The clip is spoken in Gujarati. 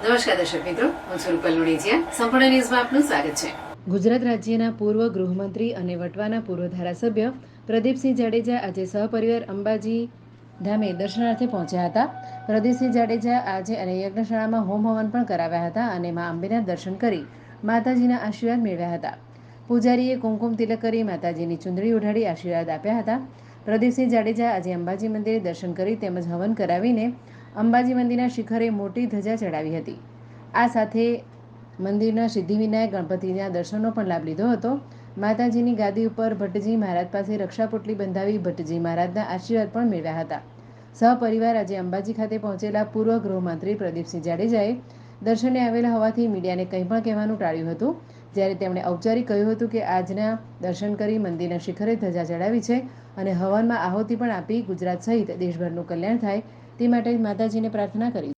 નમસ્કાર દર્શક મિત્રો, હું છું રૂપલ લુણીજીયા. સંપૂર્ણ ન્યૂઝમાં આપનું સ્વાગત છે. ગુજરાત રાજ્યના પૂર્વ ગૃહમંત્રી અને વટવાના પૂર્વ ધારાસભ્ય પ્રદીપસિંહ જાડેજા આજે સહપરિવાર અંબાજી ધામે દર્શનાર્થે પહોંચ્યા હતા. પ્રદીપસિંહ જાડેજા આજે અને યજ્ઞશાળામાં હોમ હવન પણ કરાવ્યા હતા અને મા અંબેના દર્શન કરી માતાજીના આશીર્વાદ મેળવ્યા હતા. પૂજારીએ કુમકુમ તિલક કરી માતાજીની ચુંદડી ઉઢાડી આશીર્વાદ આપ્યા હતા. પ્રદીપસિંહ જાડેજા આજે અંબાજી મંદિરે દર્શન કરી તેમજ હવન કરાવીને અંબાજી મંદિરના શિખરે મોટી ધજા ચડાવી હતી. આ સાથે મંદિરના સિદ્ધિવિનાયક ગણપતિના દર્શનનો પણ લાભ લીધો હતો. માતાજીની ગાદી ઉપર ભટ્ટજી મહારાજ પાસે રક્ષાપોટલી બંધાવી ભટ્ટજી મહારાજના આશીર્વાદ પણ મેળવ્યા હતા. સહપરિવાર આજે અંબાજી ખાતે પહોંચેલા પૂર્વ ગૃહમંત્રી પ્રદીપસિંહ જાડેજાએ દર્શને આવેલા હોવાથી મીડિયાને કંઈ પણ કહેવાનું ટાળ્યું હતું. જ્યારે તેમણે ઔપચારિક કહ્યું હતું કે આજના દર્શન કરી મંદિરના શિખરે ધજા ચડાવી છે અને હવનમાં આહુતિ પણ આપી ગુજરાત સહિત દેશભરનું કલ્યાણ થાય તે માટે માતાજીને પ્રાર્થના કરી.